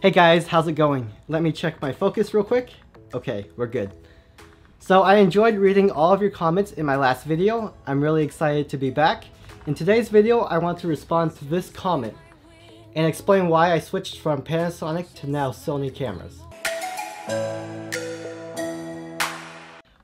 Hey guys, how's it going? Let me check my focus real quick. Okay, we're good. So I enjoyed reading all of your comments in my last video. I'm really excited to be back. In today's video, I want to respond to this comment and explain why I switched from Panasonic to now Sony cameras.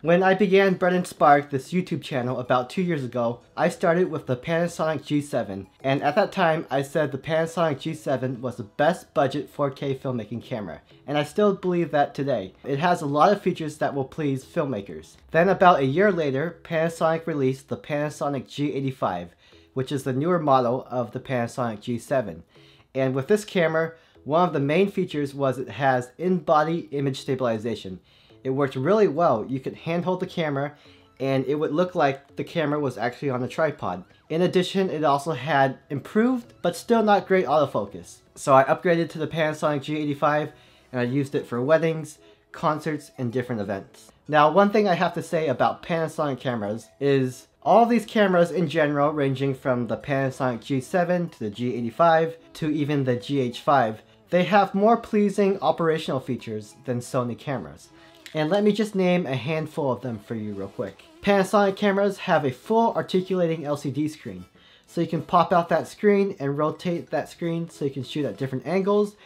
When I began Bread and Spark, this YouTube channel, about 2 years ago, I started with the Panasonic G7, and at that time I said the Panasonic G7 was the best budget 4K filmmaking camera, and I still believe that today. It has a lot of features that will please filmmakers. Then about a year later, Panasonic released the Panasonic G85, which is the newer model of the Panasonic G7. And with this camera, one of the main features was it has in-body image stabilization. It worked really well. You could handhold the camera and it would look like the camera was actually on a tripod. In addition, it also had improved but still not great autofocus. So I upgraded to the Panasonic G85 and I used it for weddings, concerts, and different events. Now, one thing I have to say about Panasonic cameras is all of these cameras in general, ranging from the Panasonic G7 to the G85 to even the GH5, they have more pleasing operational features than Sony cameras. And let me just name a handful of them for you real quick. Panasonic cameras have a full articulating LCD screen. So you can pop out that screen and rotate that screen so you can shoot at different angles.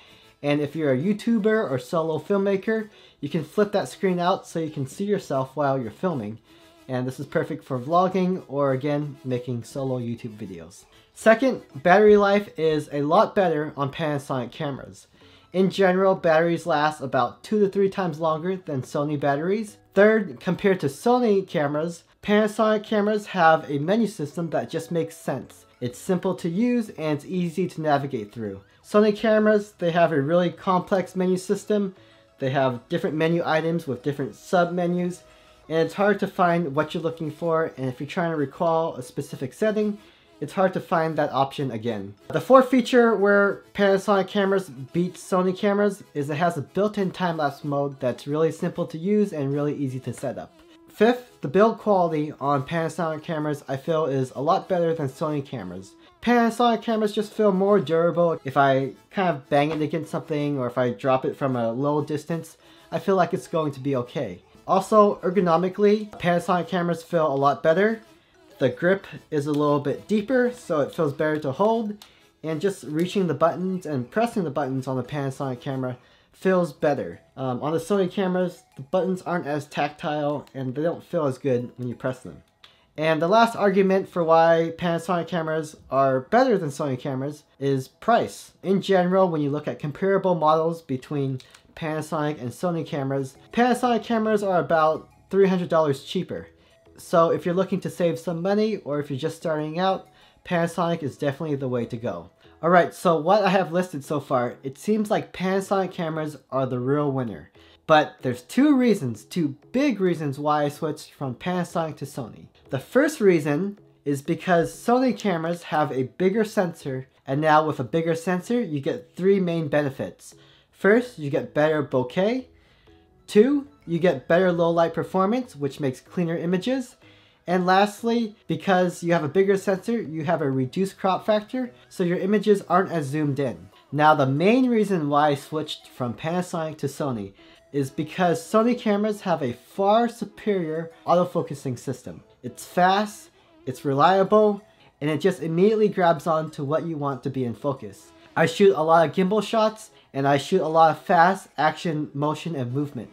And if you're a YouTuber or solo filmmaker, you can flip that screen out so you can see yourself while you're filming. And this is perfect for vlogging or, again, making solo YouTube videos. Second, battery life is a lot better on Panasonic cameras. In general, batteries last about 2 to 3 times longer than Sony batteries. Third, compared to Sony cameras, Panasonic cameras have a menu system that just makes sense. It's simple to use and it's easy to navigate through. Sony cameras, they have a really complex menu system. They have different menu items with different sub-menus, and it's hard to find what you're looking for, and if you're trying to recall a specific setting, it's hard to find that option again. The fourth feature where Panasonic cameras beat Sony cameras is it has a built-in time-lapse mode that's really simple to use and really easy to set up. Fifth, the build quality on Panasonic cameras I feel is a lot better than Sony cameras. Panasonic cameras just feel more durable. If I kind of bang it against something or if I drop it from a low distance, I feel like it's going to be okay. Also, ergonomically, Panasonic cameras feel a lot better. The grip is a little bit deeper, so it feels better to hold, and just reaching the buttons and pressing the buttons on the Panasonic camera feels better. On the Sony cameras, the buttons aren't as tactile and they don't feel as good when you press them. And the last argument for why Panasonic cameras are better than Sony cameras is price. In general, when you look at comparable models between Panasonic and Sony cameras, Panasonic cameras are about $300 cheaper. So if you're looking to save some money or if you're just starting out, Panasonic is definitely the way to go. Alright, so what I have listed so far, it seems like Panasonic cameras are the real winner. But there's two big reasons why I switched from Panasonic to Sony. The first reason is because Sony cameras have a bigger sensor, and now with a bigger sensor, you get 3 main benefits. First, you get better bokeh. 2, you get better low light performance, which makes cleaner images. And lastly, because you have a bigger sensor, you have a reduced crop factor, so your images aren't as zoomed in. Now, the main reason why I switched from Panasonic to Sony is because Sony cameras have a far superior autofocusing system. It's fast, it's reliable, and it just immediately grabs on to what you want to be in focus. I shoot a lot of gimbal shots, and I shoot a lot of fast action, motion, and movement.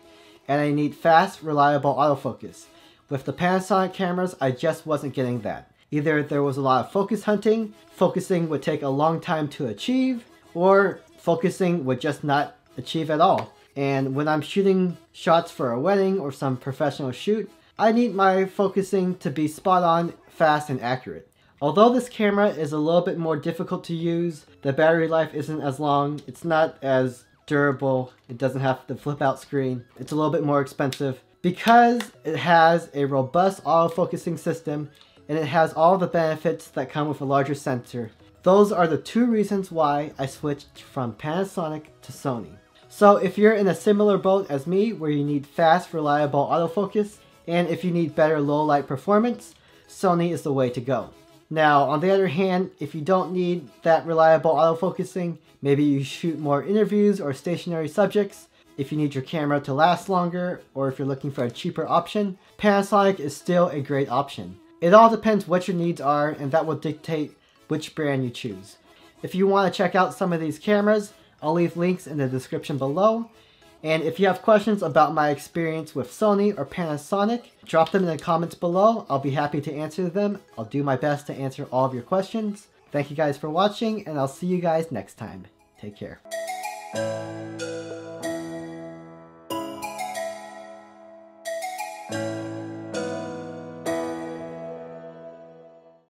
And I need fast, reliable autofocus. With the Panasonic cameras, I just wasn't getting that. Either there was a lot of focus hunting, focusing would take a long time to achieve, or focusing would just not achieve at all. And when I'm shooting shots for a wedding or some professional shoot, I need my focusing to be spot on, fast, and accurate. Although this camera is a little bit more difficult to use, the battery life isn't as long, it's not as durable, it doesn't have the flip out screen, it's a little bit more expensive. Because it has a robust autofocusing system and it has all the benefits that come with a larger sensor, those are the 2 reasons why I switched from Panasonic to Sony. So if you're in a similar boat as me where you need fast, reliable autofocus, and if you need better low light performance, Sony is the way to go. Now, on the other hand, if you don't need that reliable autofocusing, maybe you shoot more interviews or stationary subjects, if you need your camera to last longer, or if you're looking for a cheaper option, Panasonic is still a great option. It all depends what your needs are, and that will dictate which brand you choose. If you want to check out some of these cameras, I'll leave links in the description below. And if you have questions about my experience with Sony or Panasonic, drop them in the comments below. I'll be happy to answer them. I'll do my best to answer all of your questions. Thank you guys for watching, and I'll see you guys next time. Take care.